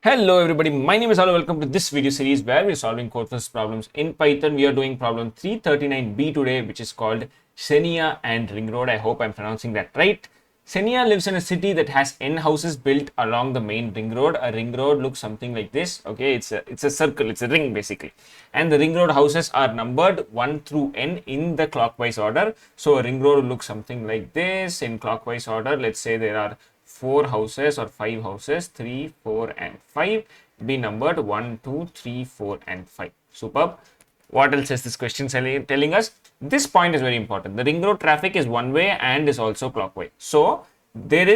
Hello everybody, my name is Alu. Welcome to this video series where we're solving Codeforces problems in Python. We are doing problem 339b today, which is called Xenia and Ringroad. I hope I'm pronouncing that right. Xenia lives in a city that has n houses built along the main ring road. A ring road looks something like this. Okay, it's a circle, it's a ring basically. And the ring road houses are numbered 1 through n in the clockwise order. So a ring road looks something like this in clockwise order. Let's say there are 4 houses or 5 houses, 3, 4 and 5 be numbered 1, 2, 3, 4 and 5. Superb. What else is this question telling us? This point is very important. The ring road traffic is one way and is also clockwise. So there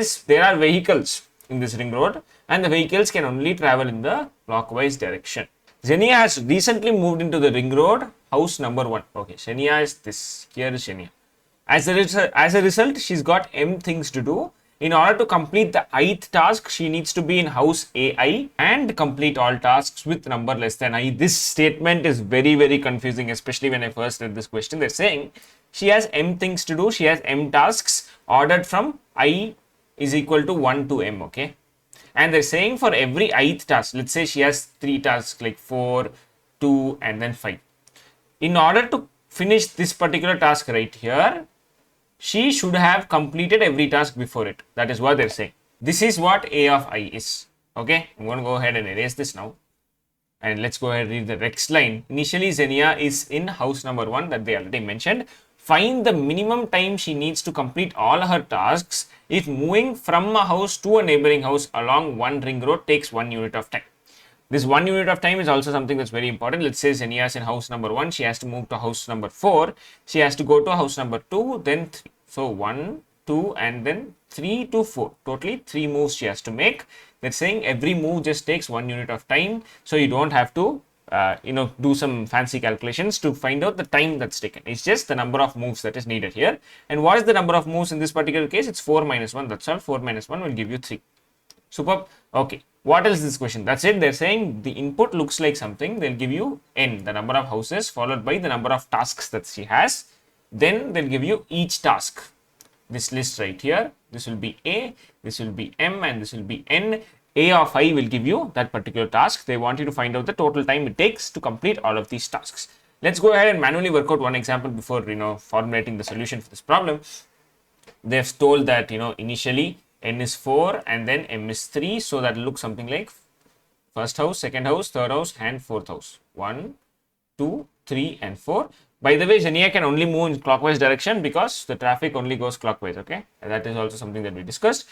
are vehicles in this ring road and the vehicles can only travel in the clockwise direction. Xenia has recently moved into the ring road house number 1. Okay, Xenia is this. Here is Xenia. As a result, she's got m things to do. In order to complete the ith task, she needs to be in house AI and complete all tasks with number less than I. This statement is very confusing, especially when I first read this question. They're saying she has m things to do, she has m tasks ordered from I is equal to 1 to m, okay? And they're saying for every ith task, let's say she has 3 tasks like 4, 2 and then 5. In order to finish this particular task right here, she should have completed every task before it. That is what they're saying. This is what A of I is. Okay, I'm going to go ahead and erase this now. And let's go ahead and read the next line. Initially, Xenia is in house number 1 that they already mentioned. Find the minimum time she needs to complete all her tasks if moving from a house to a neighboring house along one ring road takes 1 unit of time. This 1 unit of time is also something that's very important. Let's say Xenia is in house number 1. She has to move to house number 4. She has to go to house number 2, then 3. So 1, 2 and then 3 to 4. Totally 3 moves she has to make. They're saying every move just takes 1 unit of time. So you don't have to do some fancy calculations to find out the time that's taken. It's just the number of moves that is needed here. And what is the number of moves in this particular case? It's 4 minus 1. That's all. 4 minus 1 will give you 3. Superb. Okay. What else is this question? That's it. They're saying the input looks like something. They'll give you n, the number of houses, followed by the number of tasks that she has. Then they'll give you each task. This list right here. This will be A, this will be M, and this will be N. A of I will give you that particular task. They want you to find out the total time it takes to complete all of these tasks. Let's go ahead and manually work out one example before formulating the solution for this problem. They've told that initially n is 4 and then m is 3, so that will look something like first house, second house, third house and fourth house. 1, 2, 3 and 4. By the way, Xenia can only move in clockwise direction because the traffic only goes clockwise, okay? And that is also something that we discussed.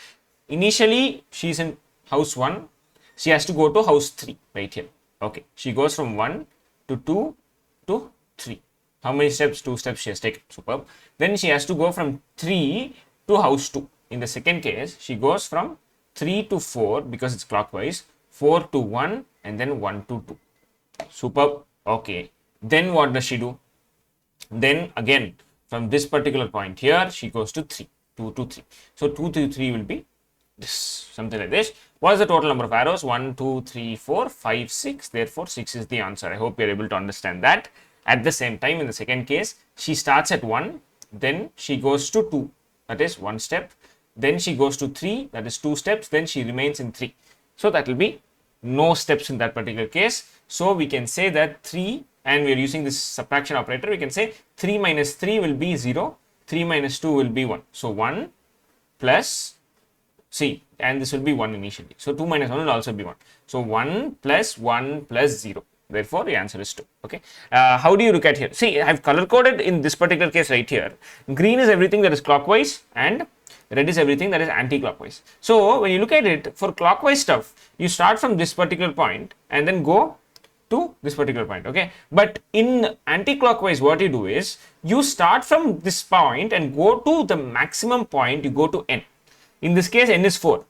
Initially, she's in house 1. She has to go to house 3 right here. Okay, she goes from 1 to 2 to 3. How many steps? 2 steps she has taken. Superb. Then she has to go from 3 to house 2. In the second case, she goes from 3 to 4 because it's clockwise, 4 to 1 and then 1 to 2. Superb. Okay. Then what does she do? Then again, from this particular point here, she goes to 3, 2 to 3. So 2 to 3 will be this, something like this. What is the total number of arrows? 1, 2, 3, 4, 5, 6. Therefore, 6 is the answer. I hope you're able to understand that. At the same time, in the second case, she starts at 1, then she goes to 2, that is 1 step. Then she goes to 3, that is 2 steps. Then she remains in 3. So that will be no steps in that particular case. So we can say that 3, and we are using this subtraction operator, we can say 3 minus 3 will be 0, 3 minus 2 will be 1. So 1 plus, see, and this will be 1 initially. So 2 minus 1 will also be 1. So 1 plus 1 plus 0. Therefore, the answer is 2. Okay. How do you look at here? See, I have color coded in this particular case right here. Green is everything that is clockwise and red is everything that is anti-clockwise. So when you look at it, for clockwise stuff, you start from this particular point and then go to this particular point, okay? But in anti-clockwise, what you do is you start from this point and go to the maximum point, you go to n. In this case, n is 4.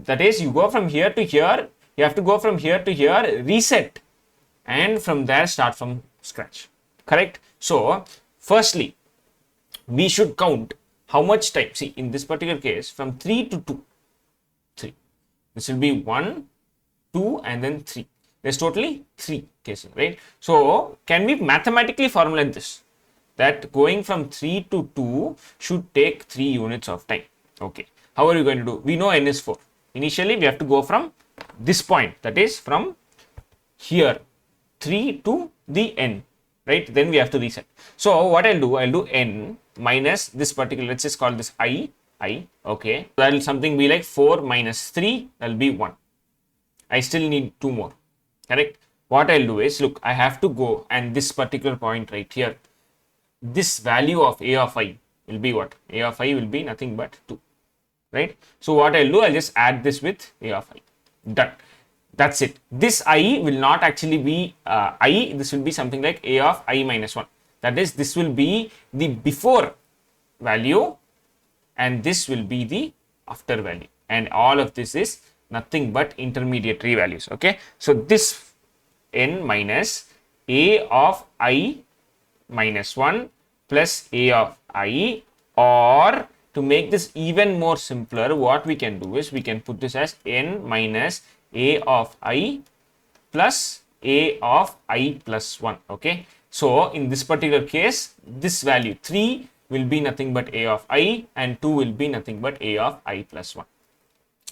That is, you go from here to here, you have to go from here to here, reset, and from there start from scratch, correct? So firstly, we should count how much time. See, in this particular case, from 3 to 2, 3. This will be 1, 2 and then 3. There's totally 3 cases, right? So can we mathematically formulate this? That going from 3 to 2 should take 3 units of time. Okay. How are you going to do? We know n is 4. Initially, we have to go from this point, that is from here 3 to the n, right? Then we have to reset. So what I'll do n minus this particular, let's just call this I, okay. That will something be like 4 minus 3, that will be 1. I still need 2 more, correct? What I'll do is, look, I have to go and this particular point right here, this value of a of I will be what? A of I will be nothing but 2, right? So what I'll do, I'll just add this with a of I, done. That's it. This I will not actually be I, this will be something like a of I minus 1. That is, this will be the before value and this will be the after value. And all of this is nothing but intermediary values, okay? So this n minus a of I minus 1 plus a of I, or to make this even more simpler, what we can do is we can put this as n minus a of I plus a of I plus 1, okay? So in this particular case, this value 3 will be nothing but a of I and 2 will be nothing but a of I plus 1.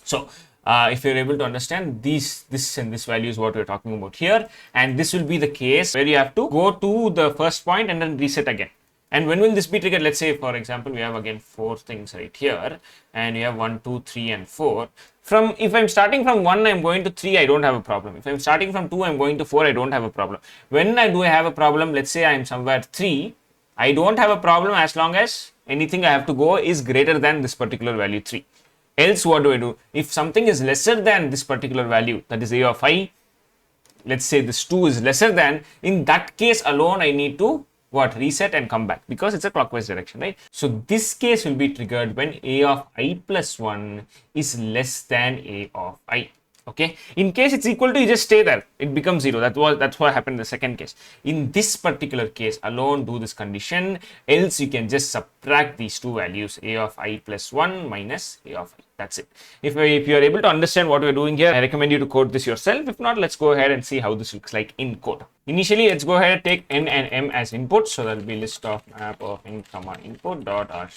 So if you're able to understand this and this value is what we're talking about here, and this will be the case where you have to go to the first point and then reset again. And when will this be triggered? Let's say, for example, we have again 4 things right here, and we have 1, 2, 3, and 4. From if I'm starting from 1, I'm going to 3, I don't have a problem. If I'm starting from 2, I'm going to 4, I don't have a problem. When I have a problem, let's say I'm somewhere 3, I don't have a problem as long as anything I have to go is greater than this particular value 3. Else, what do? If something is lesser than this particular value, that is a of I, let's say this 2 is lesser than, in that case alone, I need to reset and come back, because it's a clockwise direction, right? So this case will be triggered when a of I plus 1 is less than a of I. Okay, in case it's equal to, you just stay there, it becomes 0. That's what happened in the second case. In this particular case alone, do this condition, else you can just subtract these two values, a of I plus 1 minus a of I. That's it. If you are able to understand what we're doing here, I recommend you to code this yourself. If not, let's go ahead and see how this looks like in code. Initially, let's go ahead and take n and m as inputs. So that will be list of map of n comma input dot r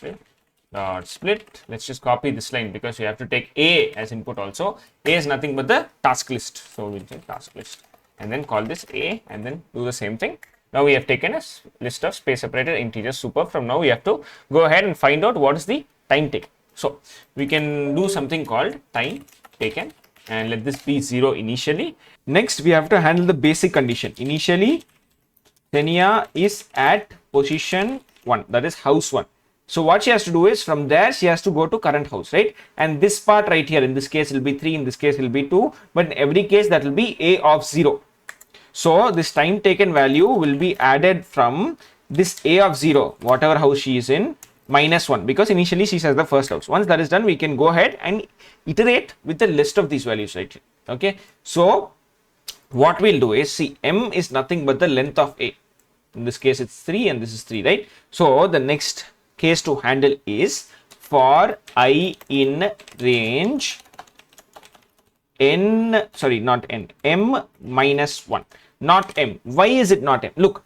dot split. Let's just copy this line because we have to take a as input also. A is nothing but the task list. So we'll take task list and then call this a and then do the same thing. Now we have taken a list of space separated integers. Super. From now we have to go ahead and find out what is the time taken. So we can do something called time taken and let this be 0 initially. Next we have to handle the basic condition. Initially Xenia is at position 1, that is house 1. So what she has to do is from there she has to go to current house, right? And this part right here, in this case will be 3, in this case will be 2, but in every case that will be a of 0. So this time taken value will be added from this a of 0, whatever house she is in, minus 1, because initially she says the first house. Once that is done, we can go ahead and iterate with the list of these values right here. Okay, so what we'll do is, see, m is nothing but the length of a. In this case it's 3 and this is 3, right? So the next case to handle is for I in range m minus 1, not m. Why is it not m? Look,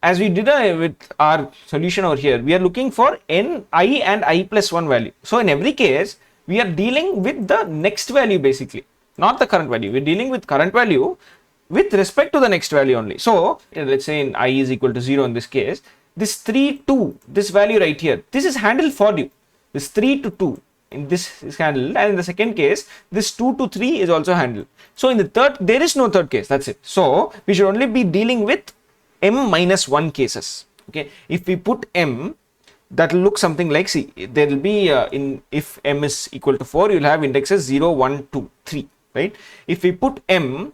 as we did with our solution over here, we are looking for I and I plus 1 value. So in every case, we are dealing with the next value basically, not the current value. We're dealing with current value with respect to the next value only. So let's say in I is equal to 0 in this case, this 3, 2, this value right here, this is handled for you. This 3 to 2, in this is handled, and in the second case, this 2 to 3 is also handled. So in the third, there is no third case, that's it. So we should only be dealing with m minus 1 cases. Okay, if we put m, that will look something like, see, there will be if m is equal to 4, you'll have indexes 0, 1, 2, 3, right? If we put m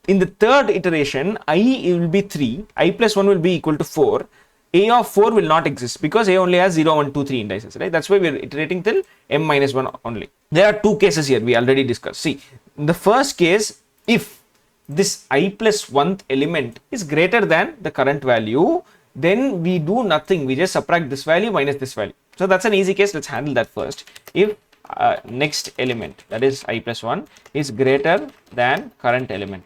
in the third iteration, I will be 3, I plus 1 will be equal to 4, a of 4 will not exist because a only has 0, 1, 2, 3 indices, right? That's why we are iterating till m minus 1 only. There are two cases here we already discussed. See, in the first case, if this I plus 1th element is greater than the current value, then we do nothing. We just subtract this value minus this value. So that's an easy case. Let's handle that first. If next element, that is I plus 1, is greater than current element.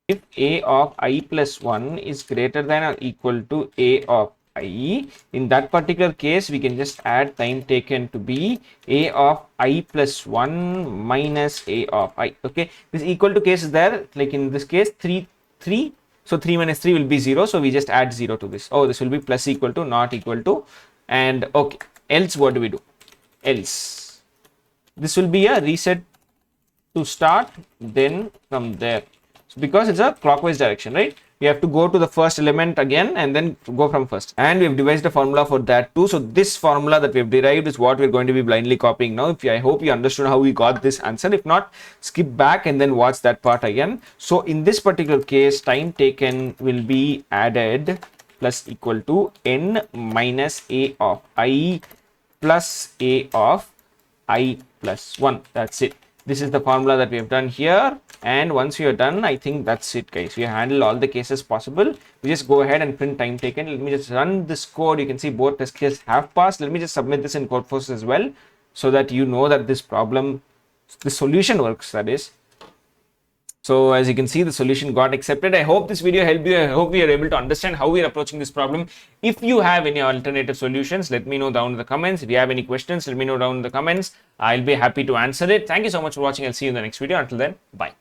If a of I plus 1 is greater than or equal to a of I. In that particular case, we can just add time taken to be a of I plus 1 minus a of I. Okay, this equal to case is there, like in this case 3. So 3 minus 3 will be 0. So we just add 0 to this. Oh, this will be plus equal to, not equal to. And okay, else what do we do? Else this will be a reset to start, then from there. So because it's a clockwise direction, right? We have to go to the first element again and then go from first. And we've devised a formula for that too. So this formula that we've derived is what we're going to be blindly copying now. I hope you understood how we got this answer. If not, skip back and then watch that part again. So in this particular case, time taken will be added plus equal to n minus a of I plus a of I plus 1. That's it. This is the formula that we have done here. And once you are done, I think that's it, guys. We handle all the cases possible. We just go ahead and print time taken. Let me just run this code. You can see both test cases have passed. Let me just submit this in Codeforces as well, so that you know that this problem, the solution works, that is. So as you can see, the solution got accepted. I hope this video helped you. I hope we are able to understand how we are approaching this problem. If you have any alternative solutions, let me know down in the comments. If you have any questions, let me know down in the comments. I'll be happy to answer it. Thank you so much for watching. I'll see you in the next video. Until then, bye.